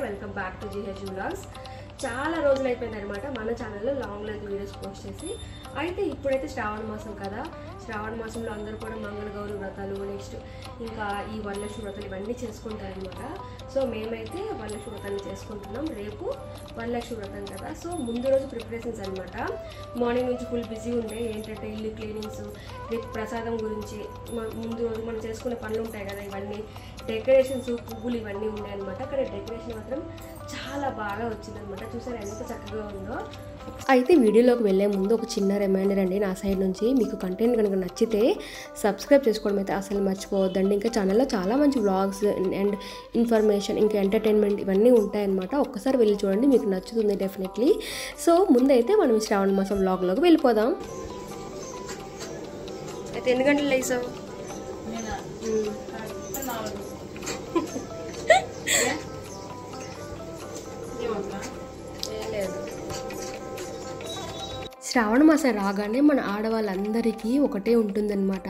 Welcome back to GH vlogs. చాలా రోజులు అయిపోయిందనమాట మన ఛానల్లో లాంగ్ లెంత్ వీడియోస్ పోస్ట్ చేసి. అయితే ఇప్పుడైతే శ్రావణ మాసం కదా, శ్రావణ మాసంలో అందరూ కూడా మంగళగౌరి వ్రతాలు, నెక్స్ట్ ఇంకా ఈ వరలక్ష్మి వ్రతాలు ఇవన్నీ చేసుకుంటారనమాట. సో మేమైతే వరలక్ష్మి వ్రతాన్ని చేసుకుంటున్నాం. రేపు వరలక్ష్మి వ్రతం కదా, సో ముందు రోజు ప్రిపరేషన్స్ అనమాట. మార్నింగ్ నుంచి ఫుల్ బిజీ ఉండే, ఏంటంటే ఇల్లు క్లీనింగ్స్, రేపు ప్రసాదం గురించి ముందు రోజు మనం చేసుకునే పనులు ఉంటాయి కదా, ఇవన్నీ డెకరేషన్స్, పువ్వులు ఇవన్నీ ఉన్నాయన్నమాట. అక్కడ డెకరేషన్ మాత్రం చాలా బాగా వచ్చిందనమాట. చూసారు ఎంత చక్కగా ఉందో. అయితే వీడియోలోకి వెళ్ళే ముందు ఒక చిన్న రిమైండర్ అండి నా సైడ్ నుంచి, మీకు కంటెంట్ కనుక నచ్చితే సబ్స్క్రైబ్ చేసుకోవడం అయితే అసలు మర్చిపోవద్దండి. ఇంకా ఛానల్లో చాలా మంచి వ్లాగ్స్ అండ్ ఇన్ఫర్మేషన్, ఇంకా ఎంటర్టైన్మెంట్ ఇవన్నీ ఉంటాయన్నమాట. ఒక్కసారి వెళ్ళి చూడండి, మీకు నచ్చుతుంది డెఫినెట్లీ. సో ముందైతే మనం శ్రావణ మాసం వ్లాగ్లోకి వెళ్ళిపోదాం. అయితే ఎన్ని గంటలు లేసావు? శ్రావణ మాసం రాగానే మన ఆడవాళ్ళందరికీ ఒకటే ఉంటుందన్నమాట,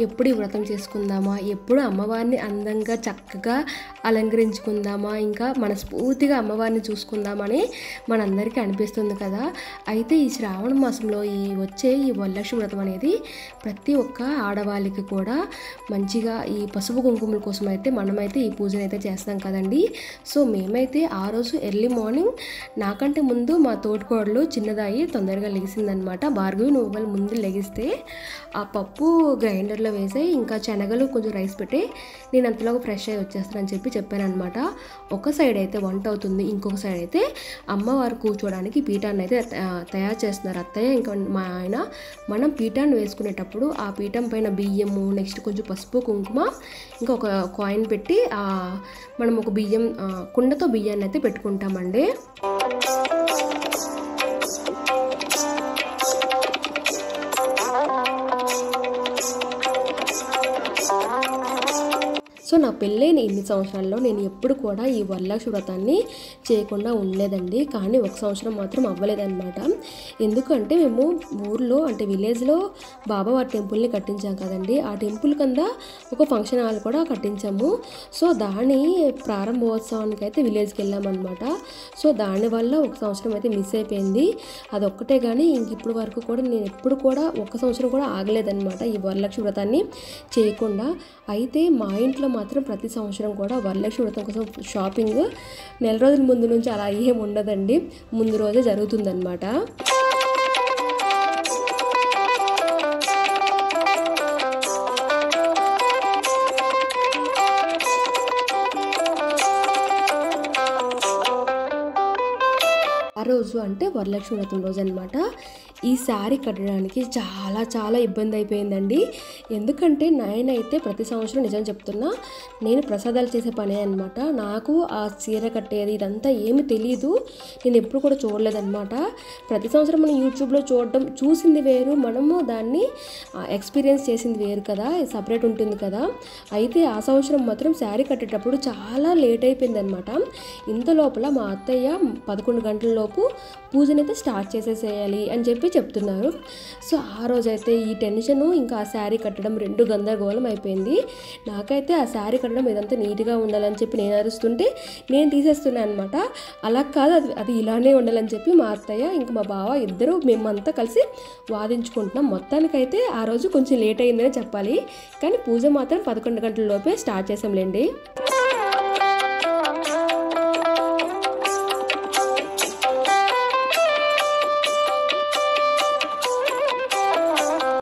ఎప్పుడు ఈ వ్రతం చేసుకుందామా, ఎప్పుడు అమ్మవారిని అందంగా చక్కగా అలంకరించుకుందామా, ఇంకా మనస్ఫూర్తిగా అమ్మవారిని చూసుకుందామని మనందరికీ అనిపిస్తుంది కదా. అయితే ఈ శ్రావణ మాసంలో వచ్చే ఈ వరలక్ష్మి వ్రతం అనేది ప్రతి ఒక్క ఆడవాళ్ళకి కూడా మంచిగా ఈ పసుపు కుంకుమల కోసం అయితే మనమైతే ఈ పూజను అయితే చేస్తాం కదండి. సో మేమైతే ఆ రోజు ఎర్లీ మార్నింగ్ నాకంటే ముందు మా తోటికోడలు చిన్నదాయి తొందరగా లెగిసిందనమాట. భార్గవి నువ్వు ముందు లెగిస్తే ఆ పప్పు గ్రైండర్లో వేసి ఇంకా శనగలు కొంచెం రైస్ పెట్టి నేను అంతలోకి ఫ్రెష్ అయ్యి వచ్చేస్తానని చెప్పానమాట. ఒక సైడ్ అయితే వంట అవుతుంది, ఇంకొక సైడ్ అయితే అమ్మవారు కూర్చోడానికి పీఠాన్ని అయితే తయారు చేస్తున్నారు అత్తయ్య ఇంకా మా ఆయన. మనం పీఠాన్ని వేసుకునేటప్పుడు ఆ పీఠం పైన బియ్యము, నెక్స్ట్ కొంచెం పసుపు కుంకుమ, ఇంకా ఒక కాయిన్ పెట్టి మనం ఒక కుండతో బియ్యాన్ని అయితే పెట్టుకుంటామండి. సో నా పెళ్ళైన ఇన్ని సంవత్సరాల్లో నేను ఎప్పుడు కూడా ఈ వరలక్ష్మి వ్రతాన్ని చేయకుండా ఉండలేదండి. కానీ ఒక సంవత్సరం మాత్రం అవ్వలేదన్నమాట. ఎందుకంటే మేము ఊర్లో అంటే విలేజ్లో బాబావారి టెంపుల్ని కట్టించాం కదండి, ఆ టెంపుల్ కింద ఒక ఫంక్షన్ హాల్ కూడా కట్టించాము. సో దాని ప్రారంభోత్సవానికి అయితే విలేజ్కి వెళ్ళామన్నమాట. సో దానివల్ల ఒక సంవత్సరం అయితే మిస్ అయిపోయింది. అదొక్కటే కానీ ఇంక ఇప్పుడు వరకు కూడా నేను ఎప్పుడు కూడా ఒక సంవత్సరం కూడా ఆగలేదన్నమాట ఈ వరలక్ష్మి వ్రతాన్ని చేయకుండా. అయితే మా ఇంట్లో మాత్రం ప్రతి సంవత్సరం కూడా వరలక్ష్మి వ్రతం కోసం షాపింగ్ నెల రోజుల ముందు నుంచి అలా ఏం ఉండదండి, ముందు రోజే జరుగుతుందన్నమాట. ఆ రోజు అంటే వరలక్ష్మి వ్రతం రోజు అనమాట. ఈ శారీ కట్టడానికి చాలా చాలా ఇబ్బంది అయిపోయిందండి. ఎందుకంటే నేనైతే ప్రతి సంవత్సరం నిజం చెప్తున్నా, నేను ప్రసాదాలు చేసే పనే అనమాట. నాకు ఆ చీర కట్టేది ఇదంతా ఏమి తెలియదు, నేను ఎప్పుడు కూడా చూడలేదన్నమాట. ప్రతి సంవత్సరం మనం యూట్యూబ్లో చూసింది వేరు, మనము దాన్ని ఎక్స్పీరియన్స్ చేసింది వేరు కదా, సపరేట్ ఉంటుంది కదా. అయితే ఆ సంవత్సరం మాత్రం శారీ కట్టేటప్పుడు చాలా లేట్ అయిపోయింది అనమాట. ఇంత లోపల మా అత్తయ్య 11 గంటల లోపు పూజనైతే స్టార్ట్ చేసేసేయాలి అని చెప్తున్నారు. సో ఆ రోజైతే ఈ టెన్షను ఇంకా ఆ శారీ కట్టడం రెండు గందరగోళం అయిపోయింది. నాకైతే ఆ శారీ కట్టడం ఇదంతా నీట్గా ఉండాలని చెప్పి నేను అరుస్తుంటే నేను తీసేస్తున్నాను అనమాట. అలా కాదు, అది ఇలానే ఉండాలని చెప్పి మా అత్తయ్య ఇంకా మా బావ ఇద్దరు మేమంతా కలిసి వాదించుకుంటున్నాం. మొత్తానికైతే ఆ రోజు కొంచెం లేట్ అయిందనే చెప్పాలి, కానీ పూజ మాత్రం 11 గంటల లోపే స్టార్ట్ చేసాంలేండి.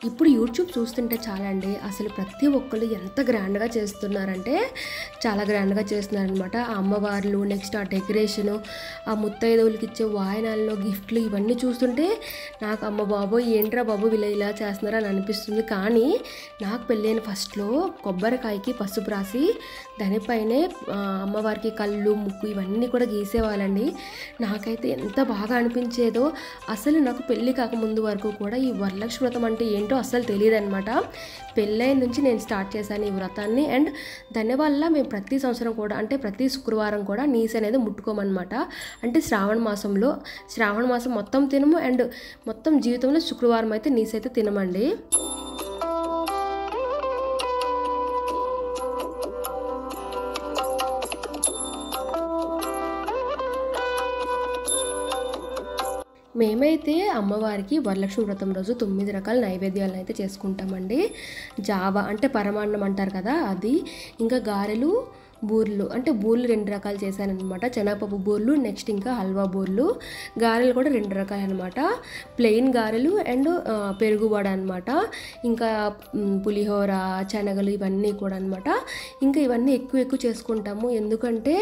ఇప్పుడు యూట్యూబ్ చూస్తుంటే చాలండి, అసలు ప్రతి ఒక్కళ్ళు ఎంత గ్రాండ్గా చేస్తున్నారంటే చాలా గ్రాండ్గా చేస్తున్నారనమాట. ఆ అమ్మవార్లు, నెక్స్ట్ ఆ డెకరేషను, ఆ ముత్తైదవులకి ఇచ్చే వాయనాల్లో గిఫ్ట్లు ఇవన్నీ చూస్తుంటే నాకు అమ్మ బాబోయ్ ఏంట్రా బాబు వీళ్ళు ఇలా చేస్తున్నారని అనిపిస్తుంది. కానీ నాకు పెళ్ళైన ఫస్ట్లో కొబ్బరికాయకి పసుపు రాసి దానిపైనే అమ్మవారికి కళ్ళు, ముక్కు ఇవన్నీ కూడా గీసేవాళ్ళండి. నాకైతే ఎంత బాగా అనిపించేదో. అసలు నాకు పెళ్ళి కాకముందు వరకు కూడా ఈ వరలక్ష్మి వ్రతం అంటే ఏంటో అస్సలు తెలియదు అనమాట. పెళ్ళైన నుంచి నేను స్టార్ట్ చేశాను ఈ వ్రతాన్ని. అండ్ దానివల్ల మేము ప్రతి సంవత్సరం కూడా అంటే ప్రతి శుక్రవారం కూడా నీసు అనేది ముట్టుకోమన్నమాట. అంటే శ్రావణ మాసం మొత్తం తినము, అండ్ మొత్తం జీవితంలో శుక్రవారం అయితే నీసు అయితే తినమండి. మేమైతే అమ్మవారికి వరలక్ష్మి వ్రతం రోజు 9 రకాల నైవేద్యాలను అయితే చేసుకుంటామండి. జావా అంటే పరమాన్నం అంటారు కదా అది, ఇంకా గారెలు, బూర్లు అంటే బూర్లు 2 రకాలు చేశానమాట. శనగపప్పు బూర్లు, నెక్స్ట్ ఇంకా హల్వా బూర్లు. గారెలు కూడా 2 రకాలు అనమాట. ప్లెయిన్ గారెలు అండ్ పెరుగువడ అనమాట. ఇంకా పులిహోర, శనగలు ఇవన్నీ కూడా అనమాట. ఇంకా ఇవన్నీ ఎక్కువ చేసుకుంటాము, ఎందుకంటే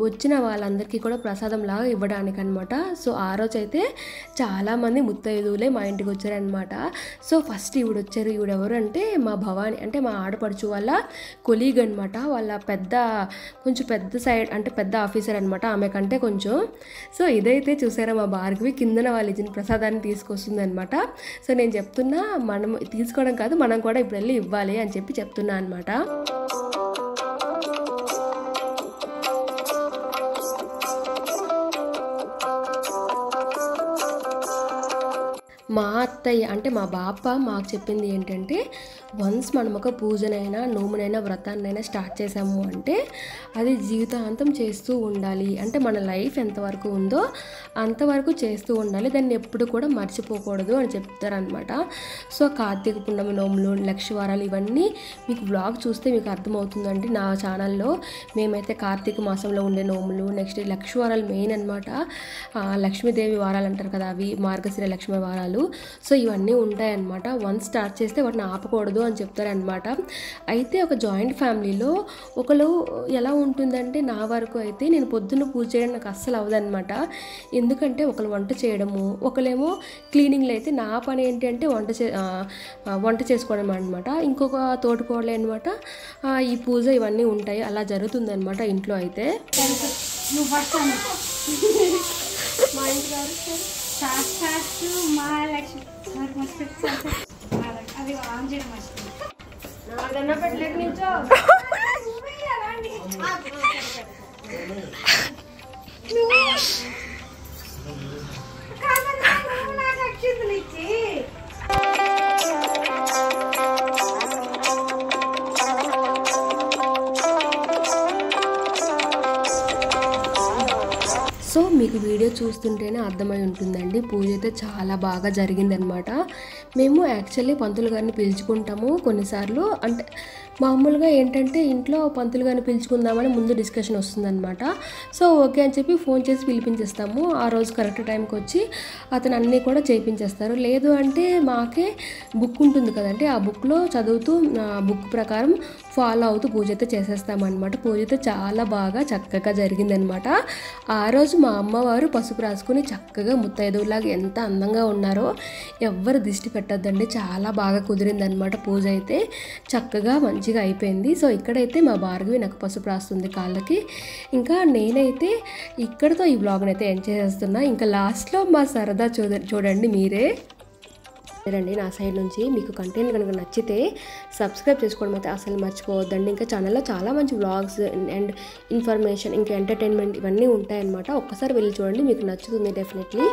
వచ్చిన వాళ్ళందరికీ కూడా ప్రసాదం లాగా ఇవ్వడానికి అనమాట. సో ఆ రోజు అయితే చాలామంది ముత్తైదువులే మా ఇంటికి వచ్చారనమాట. సో ఫస్ట్ ఈవిడ వచ్చారు. ఈవిడెవరు అంటే మా భవాని అంటే మా ఆడపడుచు వాళ్ళ కొలీగ్ అనమాట. వాళ్ళ కొంచెం పెద్ద సైడ్ అంటే పెద్ద ఆఫీసర్ అనమాట ఆమె కంటే కొంచెం. సో ఇదైతే చూసారా మా భార్గవి కిందన వాళ్ళు ఇచ్చిన ప్రసాదాన్ని తీసుకొస్తుంది అనమాట. సో నేను చెప్తున్నా మనం తీసుకోవడం కాదు, మనం కూడా ఇప్పుడు వెళ్ళి ఇవ్వాలి అని చెప్పి చెప్తున్నా అనమాట. మా అత్తయ్య అంటే మా బాప మాకు చెప్పింది ఏంటంటే, వన్స్ మనం ఒక పూజనైనా నోమునైనా వ్రతాన్నైనా స్టార్ట్ చేసాము అంటే అది జీవితాంతం చేస్తూ ఉండాలి. అంటే మన లైఫ్ ఎంతవరకు ఉందో అంతవరకు చేస్తూ ఉండాలి, దాన్ని ఎప్పుడు కూడా మర్చిపోకూడదు అని చెప్తారనమాట. సో కార్తీక పున్నమి నోములు, లక్షవారాలు ఇవన్నీ మీకు వ్లాగ్ చూస్తే మీకు అర్థమవుతుందండి. నా ఛానల్లో మేమైతే కార్తీక మాసంలో ఉండే నోములు, నెక్స్ట్ లక్షవారాలు మెయిన్ అనమాట. లక్ష్మీదేవి వారాలు అంటారు కదా, అవి మార్గశిర లక్ష్మీ వారాలు. సో ఇవన్నీ ఉంటాయన్నమాట. వన్స్ స్టార్ట్ చేస్తే వాటిని ఆపకూడదు అని చెప్తారనమాట. అయితే ఒక జాయింట్ ఫ్యామిలీలో ఒకరు ఎలా ఉంటుందంటే, నా వరకు అయితే నేను పొద్దున్న పూజ చేయడం నాకు అస్సలు అవ్వదన్నమాట. ఎందుకంటే ఒకరు వంట చేయడము, ఒకరేమో క్లీనింగ్లో. అయితే నా పని ఏంటి అంటే వంట చేసుకోవడం అనమాట. ఇంకొక తోటికోడలే అనమాట ఈ పూజ ఇవన్నీ ఉంటాయి. అలా జరుగుతుంది అనమాట ఇంట్లో. అయితే మా ఇంటి మహాలక్ష్మి అది ఆన్ చేయడం నాదన్నా పెట్టలేక నిల్చో. సో మీకు వీడియో చూస్తుంటేనే అర్థమై ఉంటుందండి, పూజ అయితే చాలా బాగా జరిగిందనమాట. మేము యాక్చువల్లీ పంతులు గారిని పిలుచుకుంటాము కొన్నిసార్లు. అంటే మామూలుగా ఏంటంటే ఇంట్లో పంతులు గారిని పిలుచుకుందామని ముందు డిస్కషన్ వస్తుందన్నమాట. సో ఓకే అని చెప్పి ఫోన్ చేసి పిలిపించేస్తాము. ఆ రోజు కరెక్ట్ టైంకి వచ్చి అతను అన్నీ కూడా చేయించేస్తారు. లేదు అంటే మాకే బుక్ ఉంటుంది కదండి, ఆ బుక్లో చదువుతూ బుక్ ప్రకారం ఫాలో అవుతూ పూజ అయితే చేసేస్తామన్నమాట. పూజ అయితే చాలా బాగా చక్కగా జరిగిందనమాట. ఆ రోజు మా అమ్మవారు పసుపు రాసుకుని చక్కగా ముత్తైదువులాగా ఎంత అందంగా ఉన్నారో ఎవ్వరు దిష్టి పెట్టద్దండి. చాలా బాగా కుదిరిందనమాట. పూజ అయితే చక్కగా మంచిగా అయిపోయింది. సో ఇక్కడైతే మా భార్గవి నాకు పసుపు రాస్తుంది కాళ్ళకి. ఇంకా నేనైతే ఇక్కడతో ఈ వ్లాగ్ని అయితే ఎంజాయ్ చేస్తున్నా. ఇంకా లాస్ట్లో మా సరదా చూడండి మీరే. రండి నా సైడ్ నుంచి. మీకు కంటెంట్ కనుక నచ్చితే సబ్స్క్రైబ్ చేసుకోవడం అయితే అసలు మర్చిపోవద్దండి. ఇంకా ఛానల్లో చాలా మంచి వ్లాగ్స్ అండ్ ఇన్ఫర్మేషన్ ఇంకా ఎంటర్టైన్మెంట్ ఇవన్నీ ఉంటాయన్నమాట. ఒక్కసారి వెళ్ళి చూడండి, మీకు నచ్చుతుంది డెఫినెట్లీ.